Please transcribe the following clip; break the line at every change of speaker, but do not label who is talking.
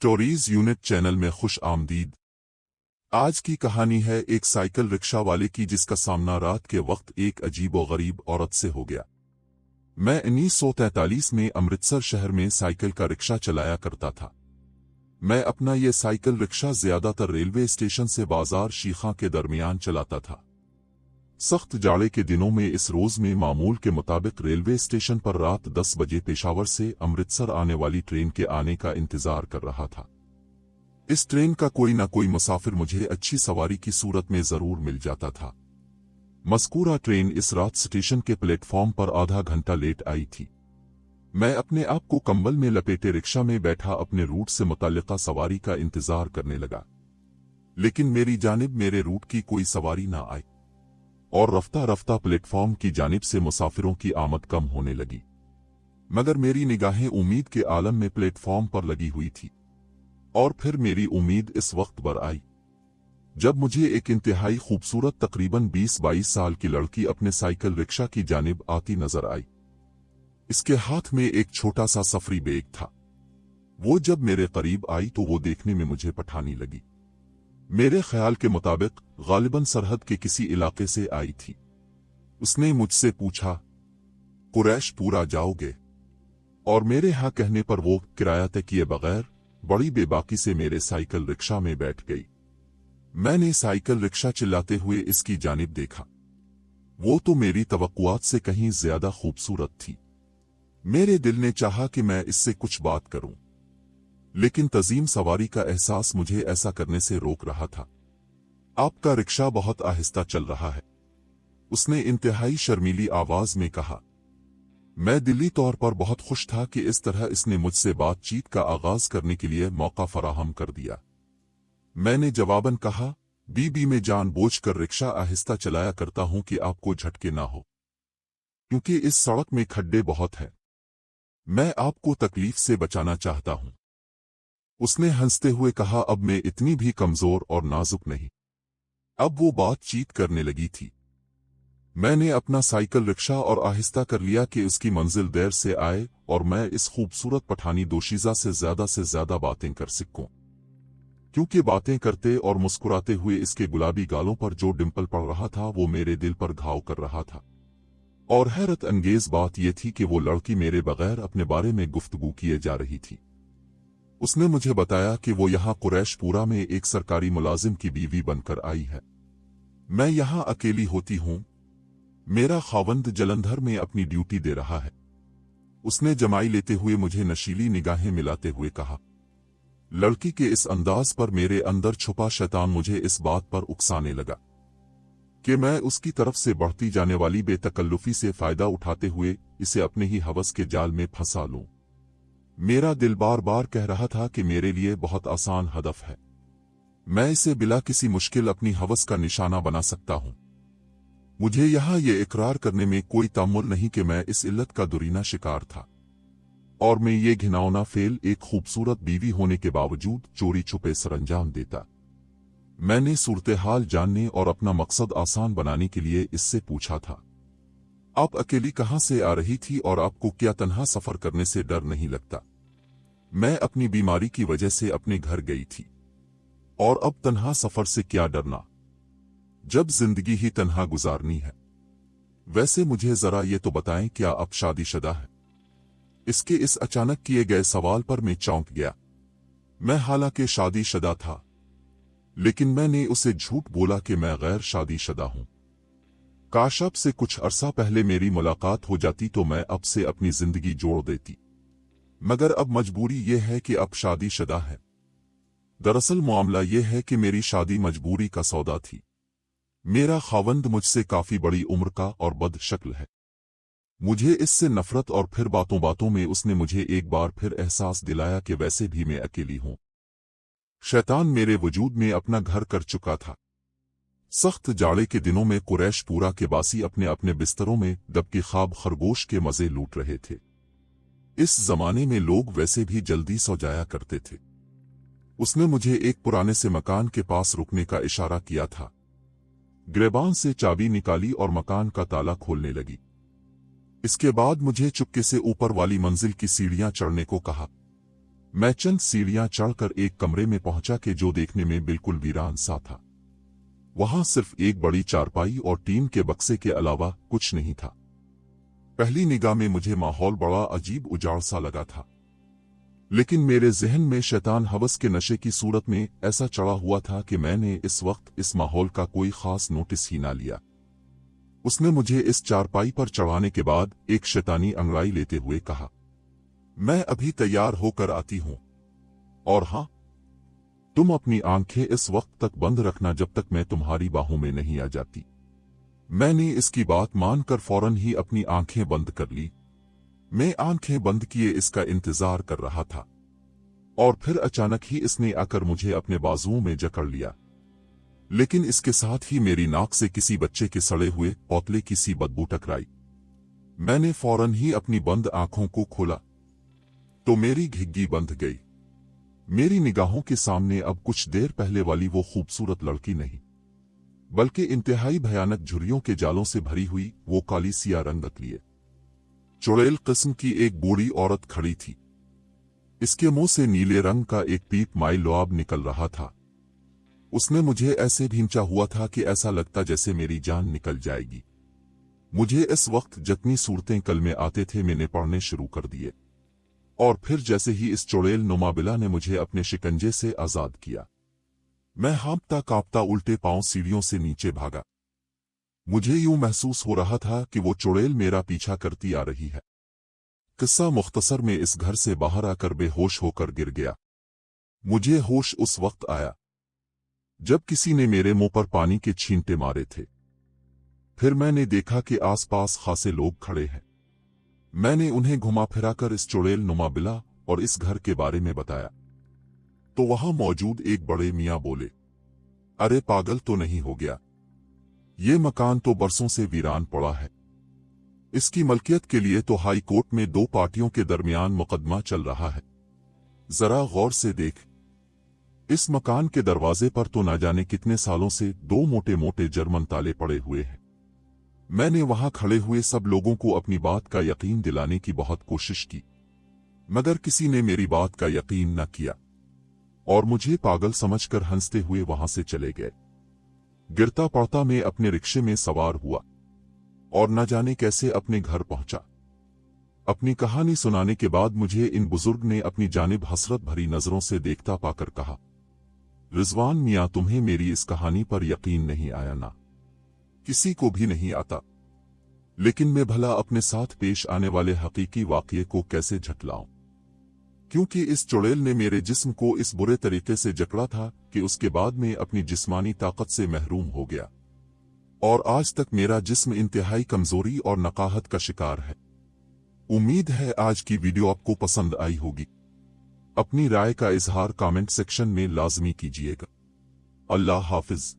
Stories unit channel में खुश आमदीद। आज की कहानी है एक साइकिल रिक्शा वाले की जिसका सामना रात के वक्त एक अजीब व गरीब औरत से हो गया। मैं 1943 में अमृतसर शहर में साइकिल का रिक्शा चलाया करता था। मैं अपना ये साइकिल रिक्शा ज्यादातर रेलवे स्टेशन से बाजार शीखा के दरमियान चलाता था। सख्त जाड़े के दिनों में इस रोज में मामूल के मुताबिक रेलवे स्टेशन पर रात 10 बजे पेशावर से अमृतसर आने वाली ट्रेन के आने का इंतजार कर रहा था। इस ट्रेन का कोई ना कोई मुसाफिर मुझे अच्छी सवारी की सूरत में जरूर मिल जाता था। मज़कूरा ट्रेन इस रात स्टेशन के प्लेटफॉर्म पर आधा घंटा लेट आई थी। मैं अपने आप को कंबल में लपेटे रिक्शा में बैठा अपने रूट से मुताल्लिका सवारी का इंतजार करने लगा, लेकिन मेरी जानिब मेरे रूट की कोई सवारी ना आई और रफ्ता रफ्ता प्लेटफॉर्म की जानिब से मुसाफिरों की आमद कम होने लगी। मगर मेरी निगाहें उम्मीद के आलम में प्लेटफॉर्म पर लगी हुई थी और फिर मेरी उम्मीद इस वक्त पर आई जब मुझे एक इंतहाई खूबसूरत तकरीबन 20-22 साल की लड़की अपने साइकिल रिक्शा की जानिब आती नजर आई। इसके हाथ में एक छोटा सा सफरी बैग था। वो जब मेरे करीब आई तो वो देखने में मुझे पठानी लगी। मेरे ख्याल के मुताबिक गालिबन सरहद के किसी इलाके से आई थी। उसने मुझसे पूछा, कुरैशपुरा जाओगे? और मेरे हाँ कहने पर वो किराया तय किए बगैर बड़ी बेबाकी से मेरे साइकिल रिक्शा में बैठ गई। मैंने साइकिल रिक्शा चिल्लाते हुए इसकी जानिब देखा। वो तो मेरी तवक्कुआत से कहीं ज्यादा खूबसूरत थी। मेरे दिल ने चाहा कि मैं इससे कुछ बात करूं, लेकिन तज़ीम सवारी का एहसास मुझे ऐसा करने से रोक रहा था। आपका रिक्शा बहुत आहिस्ता चल रहा है, उसने इंतहाई शर्मीली आवाज में कहा। मैं दिली तौर पर बहुत खुश था कि इस तरह इसने मुझसे बातचीत का आगाज करने के लिए मौका फराहम कर दिया। मैंने जवाबन कहा, बीबी में जानबूझकर रिक्शा आहिस्ता चलाया करता हूं कि आपको झटके ना हो, क्योंकि इस सड़क में खड्डे बहुत हैं। मैं आपको तकलीफ से बचाना चाहता हूं। उसने हंसते हुए कहा, अब मैं इतनी भी कमजोर और नाजुक नहीं। अब वो बातचीत करने लगी थी। मैंने अपना साइकिल रिक्शा और आहिस्ता कर लिया कि उसकी मंजिल देर से आए और मैं इस खूबसूरत पठानी दोशीजा से ज्यादा बातें कर सकूं, क्योंकि बातें करते और मुस्कुराते हुए इसके गुलाबी गालों पर जो डिंपल पड़ रहा था वो मेरे दिल पर घाव कर रहा था। और हैरत अंगेज बात यह थी कि वो लड़की मेरे बगैर अपने बारे में गुफ्तगू किए जा रही थी। उसने मुझे बताया कि वो यहाँ कुरैशपुरा में एक सरकारी मुलाजिम की बीवी बनकर आई है। मैं यहाँ अकेली होती हूँ। मेरा खावंद जलंधर में अपनी ड्यूटी दे रहा है। उसने जमाई लेते हुए मुझे नशीली निगाहें मिलाते हुए कहा। लड़की के इस अंदाज पर मेरे अंदर छुपा शैतान मुझे इस बात पर उकसाने लगा कि मैं उसकी तरफ से बढ़ती जाने वाली बेतकल्लुफी से फायदा उठाते हुए इसे अपने ही हवस के जाल में फंसा लूं। मेरा दिल बार बार कह रहा था कि मेरे लिए बहुत आसान हदफ है, मैं इसे बिला किसी मुश्किल अपनी हवस का निशाना बना सकता हूं। मुझे यहां ये इकरार करने में कोई तामुल नहीं कि मैं इस इल्लत का दुरीना शिकार था और मैं ये घिनौना फेल एक खूबसूरत बीवी होने के बावजूद चोरी छुपे सरंजाम देता। मैंने सूरत हाल जानने और अपना मकसद आसान बनाने के लिए इससे पूछा था, आप अकेली कहां से आ रही थी और आपको क्या तन्हा सफर करने से डर नहीं लगता? मैं अपनी बीमारी की वजह से अपने घर गई थी और अब तन्हा सफर से क्या डरना, जब जिंदगी ही तन्हा गुजारनी है। वैसे मुझे जरा ये तो बताएं, क्या आप शादीशुदा हैं? इसके इस अचानक किए गए सवाल पर मैं चौंक गया। मैं हालांकि शादीशुदा था, लेकिन मैंने उसे झूठ बोला कि मैं गैर शादीशुदा हूं। काश अब से कुछ अरसा पहले मेरी मुलाकात हो जाती तो मैं अब से अपनी जिंदगी जोड़ देती, मगर अब मजबूरी यह है कि अब शादीशुदा है। दरअसल मामला यह है कि मेरी शादी मजबूरी का सौदा थी। मेरा खावंद मुझसे काफी बड़ी उम्र का और बद शक्ल है। मुझे इससे नफरत और फिर बातों बातों में उसने मुझे एक बार फिर एहसास दिलाया कि वैसे भी मैं अकेली हूं। शैतान मेरे वजूद में अपना घर कर चुका था। सख्त जाड़े के दिनों में कुरैशपुरा के बासी अपने अपने बिस्तरों में दबके ख्वाब खरगोश के मजे लूट रहे थे। इस जमाने में लोग वैसे भी जल्दी सो जाया करते थे। उसने मुझे एक पुराने से मकान के पास रुकने का इशारा किया था। गिरबान से चाबी निकाली और मकान का ताला खोलने लगी। इसके बाद मुझे चुपके से ऊपर वाली मंजिल की सीढ़ियां चढ़ने को कहा। मैं चंद सीढ़ियां चढ़कर एक कमरे में पहुंचा के जो देखने में बिल्कुल वीरान सा था। वहां सिर्फ एक बड़ी चारपाई और टीन के बक्से के अलावा कुछ नहीं था। पहली निगाह में मुझे माहौल बड़ा अजीब उजाड़ सा लगा था, लेकिन मेरे जहन में शैतान हवस के नशे की सूरत में ऐसा चढ़ा हुआ था कि मैंने इस वक्त इस माहौल का कोई खास नोटिस ही ना लिया। उसने मुझे इस चारपाई पर चढ़ाने के बाद एक शैतानी अंगड़ाई लेते हुए कहा, मैं अभी तैयार होकर आती हूं, और हां, तुम अपनी आंखें इस वक्त तक बंद रखना जब तक मैं तुम्हारी बाहों में नहीं आ जाती। मैंने इसकी बात मानकर फौरन ही अपनी आंखें बंद कर ली। मैं आंखें बंद किए इसका इंतजार कर रहा था, और फिर अचानक ही इसने आकर मुझे अपने बाजुओं में जकड़ लिया। लेकिन इसके साथ ही मेरी नाक से किसी बच्चे के सड़े हुए पौतले की सी बदबू टकराई। मैंने फौरन ही अपनी बंद आंखों को खोला तो मेरी घिग्गी बंध गई। मेरी निगाहों के सामने अब कुछ देर पहले वाली वो खूबसूरत लड़की नहीं, बल्कि इंतहाई भयानक झुर्रियों के जालों से भरी हुई वो काली सिया रंगत लिए चुड़ैल किस्म की एक बूढ़ी औरत खड़ी थी। इसके मुंह से नीले रंग का एक पीप माई लुआब निकल रहा था। उसने मुझे ऐसे भींचा हुआ था कि ऐसा लगता जैसे मेरी जान निकल जाएगी। मुझे इस वक्त जितनी सूरतें कल में आते थे मैंने पढ़ने शुरू कर दिए, और फिर जैसे ही इस चुड़ैल नुमाबिला ने मुझे अपने शिकंजे से आजाद किया, मैं हाँफता कांपता उल्टे पांव सीढ़ियों से नीचे भागा। मुझे यूं महसूस हो रहा था कि वो चुड़ैल मेरा पीछा करती आ रही है। किस्सा मुख्तसर में इस घर से बाहर आकर बेहोश होकर गिर गया। मुझे होश उस वक्त आया जब किसी ने मेरे मुंह पर पानी के छींटे मारे थे। फिर मैंने देखा कि आसपास खासे लोग खड़े हैं। मैंने उन्हें घुमा फिराकर इस चुड़ैल नुमाबिला और इस घर के बारे में बताया, तो वहां मौजूद एक बड़े मियां बोले, अरे पागल तो नहीं हो गया? ये मकान तो बरसों से वीरान पड़ा है। इसकी मलकियत के लिए तो हाई कोर्ट में दो पार्टियों के दरमियान मुकदमा चल रहा है। जरा गौर से देख, इस मकान के दरवाजे पर तो ना जाने कितने सालों से दो मोटे मोटे जर्मन ताले पड़े हुए हैं। मैंने वहां खड़े हुए सब लोगों को अपनी बात का यकीन दिलाने की बहुत कोशिश की, मगर किसी ने मेरी बात का यकीन न किया और मुझे पागल समझकर हंसते हुए वहां से चले गए। गिरता पड़ता मैं अपने रिक्शे में सवार हुआ और न जाने कैसे अपने घर पहुंचा। अपनी कहानी सुनाने के बाद मुझे इन बुजुर्ग ने अपनी जानिब हसरत भरी नजरों से देखता पाकर कहा, रिजवान मियां, तुम्हें मेरी इस कहानी पर यकीन नहीं आया ना? किसी को भी नहीं आता, लेकिन मैं भला अपने साथ पेश आने वाले हकीकी वाकये को कैसे झटलाऊं? क्योंकि इस चुड़ैल ने मेरे जिस्म को इस बुरे तरीके से जकड़ा था कि उसके बाद मैं अपनी जिस्मानी ताकत से महरूम हो गया, और आज तक मेरा जिस्म इंतहाई कमजोरी और नकाहत का शिकार है। उम्मीद है आज की वीडियो आपको पसंद आई होगी। अपनी राय का इजहार कमेंट सेक्शन में लाजमी कीजिएगा। अल्लाह हाफिज।